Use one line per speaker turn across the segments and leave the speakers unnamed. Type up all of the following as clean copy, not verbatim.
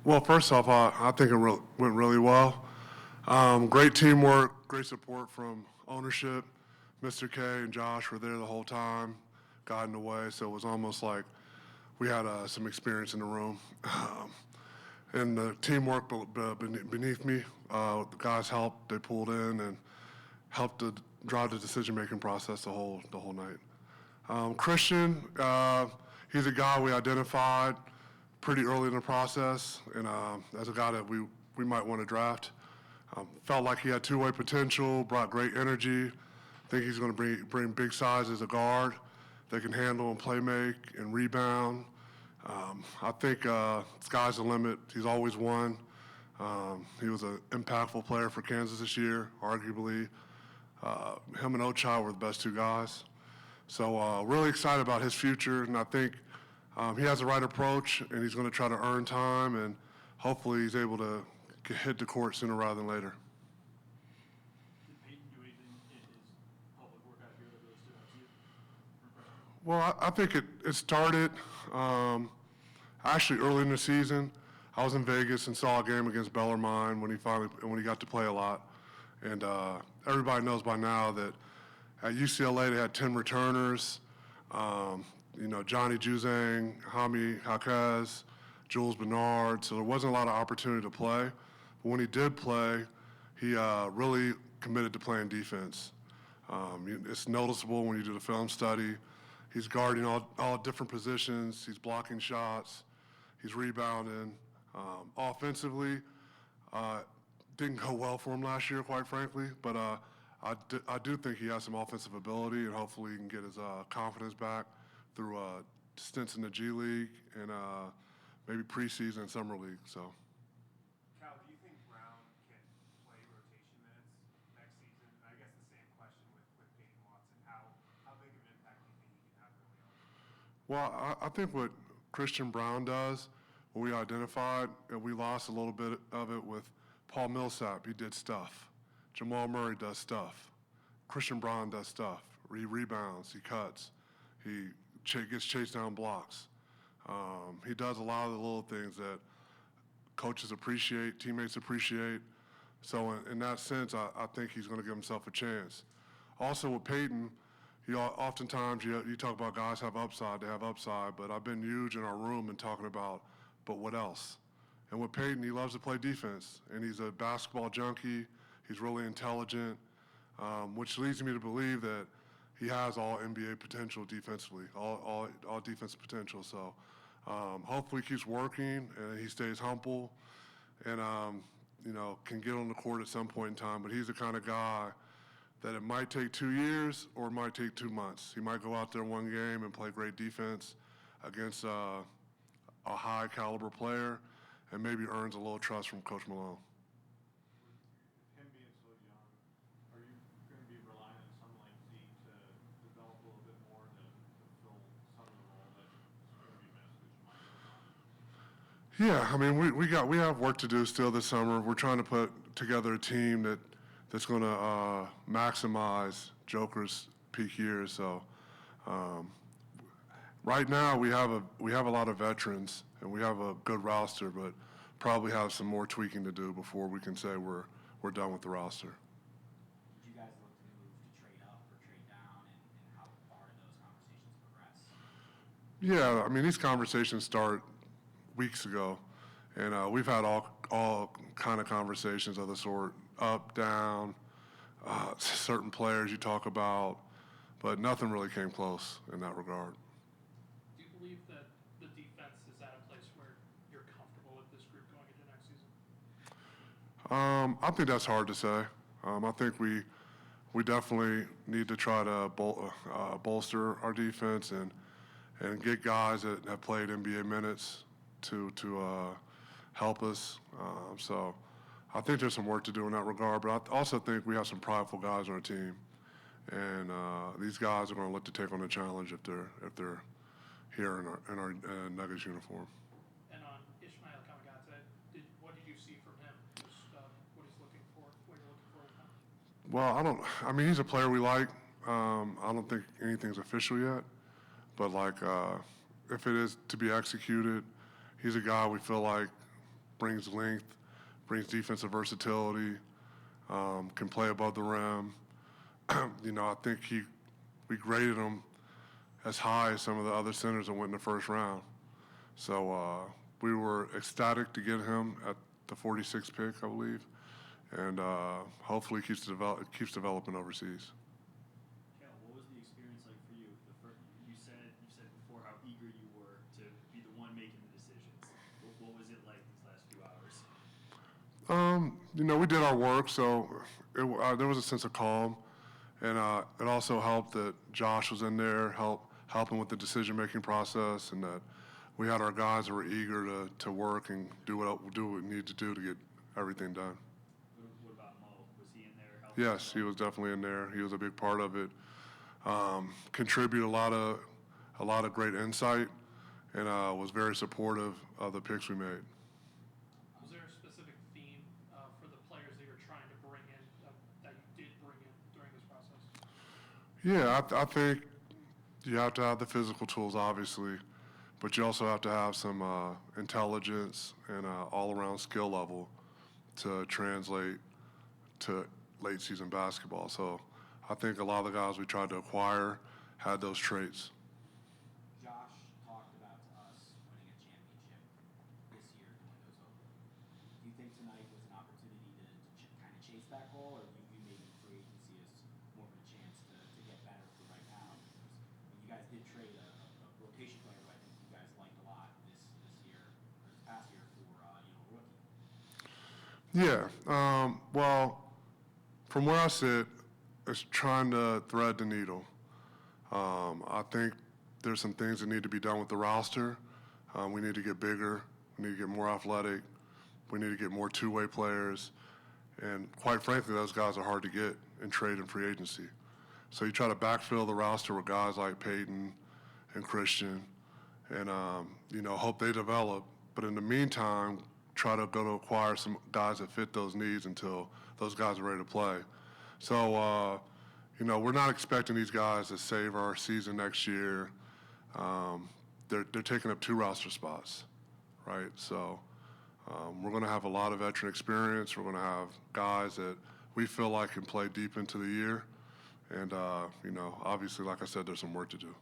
Well, first off, I think it went really well. Great teamwork, great support from ownership. Mr. K and Josh were there the whole time, guiding the way, so it was almost like we had some experience in the room. And the teamwork beneath me, the guys helped, they pulled in and helped to drive the decision-making process the whole night. Christian, he's a guy we identified pretty early in the process, and as a guy that we might want to draft. Felt like he had two-way potential, brought great energy. Think he's going to bring big size as a guard. They can handle and play make and rebound. I think sky's the limit. He's always won. He was an impactful player for Kansas this year, arguably. Him and Ochai were the best two guys. So really excited about his future, and I think he has the right approach, and he's going to try to earn time, and hopefully he's able to hit the court sooner rather than later.
Did Peyton do anything in his public workout here that really stood out to you?
Well, I think it started actually early in the season. I was in Vegas and saw a game against Bellarmine when he got to play a lot, and everybody knows by now that at UCLA they had 10 returners. Johnny Juzang, Hami Haquez, Jules Bernard, so there wasn't a lot of opportunity to play. But when he did play, he really committed to playing defense. It's noticeable when you do the film study. He's guarding all different positions. He's blocking shots. He's rebounding. Offensively, didn't go well for him last year, quite frankly, but I do think he has some offensive ability, and hopefully he can get his confidence back through stints in the G League and maybe preseason and summer league. So.
Cal, do you think Braun can play rotation minutes next season? I guess the same question with Peyton Watson. How big of an impact do you think he can have early on?
Well, I think what Christian Braun does, what we identified, and we lost a little bit of it with Paul Millsap. He did stuff. Jamal Murray does stuff. Christian Braun does stuff. He rebounds. He cuts. He gets chased down blocks. He does a lot of the little things that coaches appreciate, teammates appreciate. So in that sense, I think he's going to give himself a chance. Also with Peyton, oftentimes you talk about guys have upside, they have upside, but I've been huge in our room and talking about, but what else? And with Peyton, he loves to play defense, and he's a basketball junkie. He's really intelligent, which leads me to believe that he has all NBA potential defensively, all defensive potential. So hopefully he keeps working and he stays humble and, can get on the court at some point in time. But he's the kind of guy that it might take 2 years or it might take 2 months. He might go out there one game and play great defense against a high caliber player and maybe earns a little trust from Coach Malone.
Him being so young, are you going to be relying on someone like Z to develop a little bit more to fill some of the role that is going to be missed, which might go on?
Yeah, I mean, we have work to do still this summer. We're trying to put together a team that's going to maximize Joker's peak years. So right now we have a lot of veterans and we have a good roster, but probably have some more tweaking to do before we can say we're done with the roster.
Did you guys look to move to trade up or trade down, and how far did those conversations progress?
Yeah, I mean, these conversations start weeks ago, and we've had all kind of conversations of the sort, up, down, certain players you talk about, but nothing really came close in that regard.
Do you believe that the defense is at a place where you're comfortable with this group going into next season?
I think that's hard to say. I think we definitely need to try to bolster our defense and get guys that have played NBA minutes to help us. So I think there's some work to do in that regard, but I also think we have some prideful guys on our team, and these guys are going to look to take on the challenge if they're here in our Nuggets uniform.
And on Ishmael Kamagaze, what did you see from him? Just what he's looking for, what you're looking for with him?
Well, I mean, he's a player we like. I don't think anything's official yet, but if it is to be executed, he's a guy we feel like brings length, brings defensive versatility, can play above the rim. I think we graded him as high as some of the other centers that went in the first round. So we were ecstatic to get him at the 46th pick, I believe, and hopefully keeps developing overseas.
Cal, what was the experience like for you? You said before how eager you were to be the one making the decisions. What was it like these last few hours?
We did our work, so there was a sense of calm, and it also helped that Josh was in there, helping with the decision-making process, and that we had our guys that were eager to work and do what we need to do to get everything done.
What about Mo? Was he in there helping?
Yes, he was definitely in there. He was a big part of it. Contributed a lot of great insight, and was very supportive of the picks we made.
Was there a specific theme for the players that you're trying to bring in, that you did bring in during this process?
Yeah, I think you have to have the physical tools, obviously, but you also have to have some intelligence and all-around skill level to translate to late-season basketball. So I think a lot of the guys we tried to acquire had those traits.
Josh talked about to us winning a championship this year if the window's open. Do you think tonight was an opportunity to kind of chase that goal, or do you view maybe free agency as more of a chance to get better for right now? Because you guys did trade a rotation player who I think you guys liked a lot this year, or this past year for a rookie.
Yeah, well, from where I sit, it's trying to thread the needle. I think there's some things that need to be done with the roster. We need to get bigger. We need to get more athletic. We need to get more two-way players. And quite frankly, those guys are hard to get in trade and free agency. So you try to backfill the roster with guys like Peyton and Christian and, hope they develop. But in the meantime, try to go to acquire some guys that fit those needs until those guys are ready to play. So, we're not expecting these guys to save our season next year. They're taking up 2 roster spots, right? So we're going to have a lot of veteran experience. We're going to have guys that we feel like can play deep into the year. And, obviously, like I said, there's some work to do.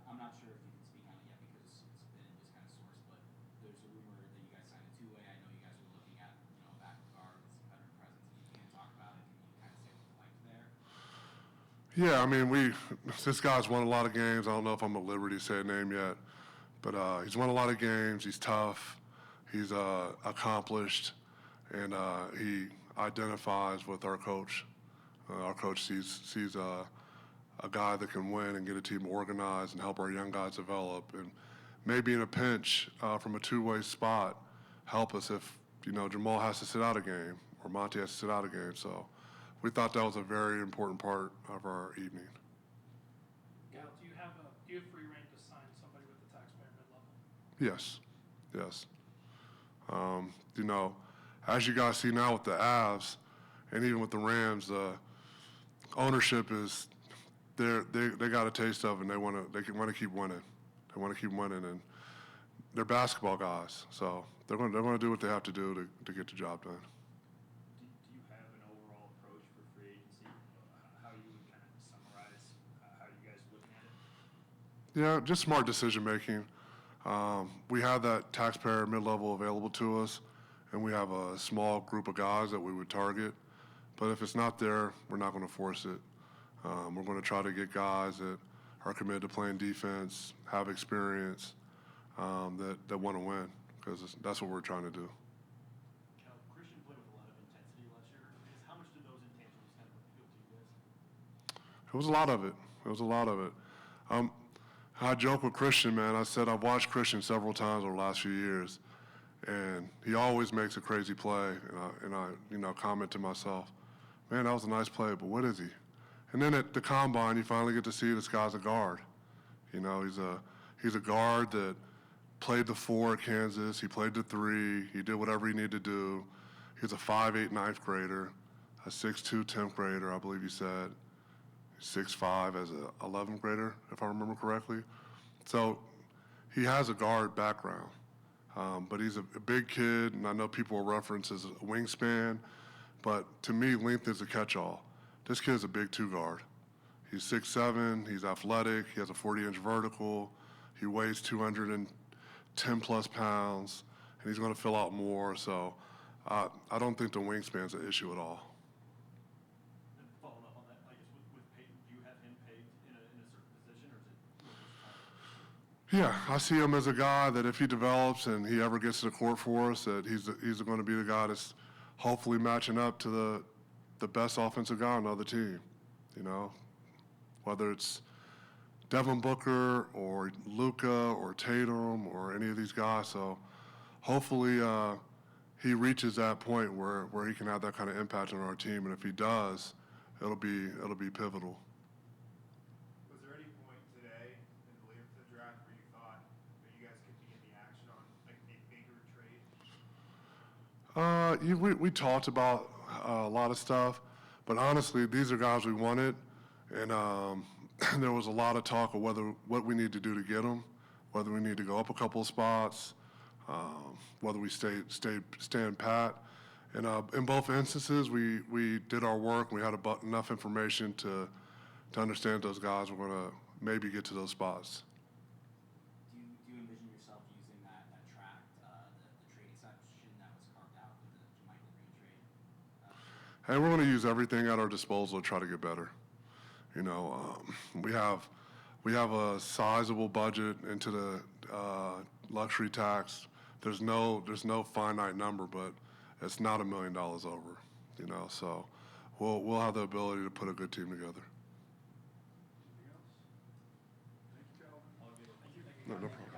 I'm not sure if you can speak on it yet because it's been just kind of sourced, but there's a rumor that you guys signed a two-way. I know you guys were looking at, a backup guard with some veteran presence. If you can't talk about it, can you kind of say what you liked there?
Yeah, I mean, this guy's won a lot of games. I don't know if I'm at liberty to say a name yet, but he's won a lot of games. He's tough. He's accomplished, and he identifies with our coach. Our coach sees a guy that can win and get a team organized and help our young guys develop, and maybe in a pinch from a two-way spot, help us if Jamal has to sit out a game or Monty has to sit out a game. So we thought that was a very important part of our evening.
Gal, do you have free reign to sign somebody with the taxpayer mid-level?
Yes. As you guys see now with the Avs and even with the Rams, the ownership is they got a taste of it, and they want to keep winning. They want to keep winning, and they're basketball guys, so they're going to do what they have to do to get the job done.
Do you have an overall approach for free agency? How you would kind of summarize how you guys are looking at it?
Yeah, just smart decision making. We have that taxpayer mid-level available to us, and we have a small group of guys that we would target. But if it's not there, we're not going to force it. We're going to try to get guys that are committed to playing defense, have experience, that want to win, because that's what we're trying to do.
Cal, Christian played with a lot of intensity last year. How much did those intangibles kind of appeal to you guys?
It was a lot of it. I joke with Christian, man. I said I've watched Christian several times over the last few years, and he always makes a crazy play. And I comment to myself, man, that was a nice play, but what is he? And then at the combine, you finally get to see this guy's a guard. He's a guard that played the 4 at Kansas. He played the 3. He did whatever he needed to do. He's a 5'8" ninth grader, a 6'2" 10th grader, I believe he said. 6'5" as a 11th grader, if I remember correctly. So he has a guard background. But he's a big kid, and I know people will reference his wingspan, but to me, length is a catch-all. This kid's a big two guard. He's 6'7", he's athletic, he has a 40-inch vertical, he weighs 210 plus pounds, and he's going to fill out more. So I don't think the wingspan's an issue at all.
And following up on that, I guess with Peyton, do you have him pegged in a certain position, or is it more versatile?
Yeah, I see him as a guy that if he develops and he ever gets to the court for us, that he's going to be the guy that's hopefully matching up to the best offensive guy on the other team. You know, whether it's Devin Booker or Luka or Tatum or any of these guys. So hopefully he reaches that point where he can have that kind of impact on our team. And if he does, it'll be pivotal.
Was there any point today in the lead up to the draft where you thought that you guys could be in the action on like a bigger trade?
We talked about a lot of stuff, but honestly, these are guys we wanted, and there was a lot of talk of what we need to do to get them, whether we need to go up a couple of spots, whether we stand pat. And in both instances, we did our work. We had enough information to understand those guys were going to maybe get to those spots.
Do you envision yourself using that tract, the trade exception that was carved out with the Michael Green trade?
And we're going to use everything at our disposal to try to get better. You know, we have a sizable budget into the luxury tax. There's no finite number, but it's not $1 million over. You know, so we'll have the ability to put a good team together.
Anything else? Thank you, Calvin.
All good. Thank you.
No problem.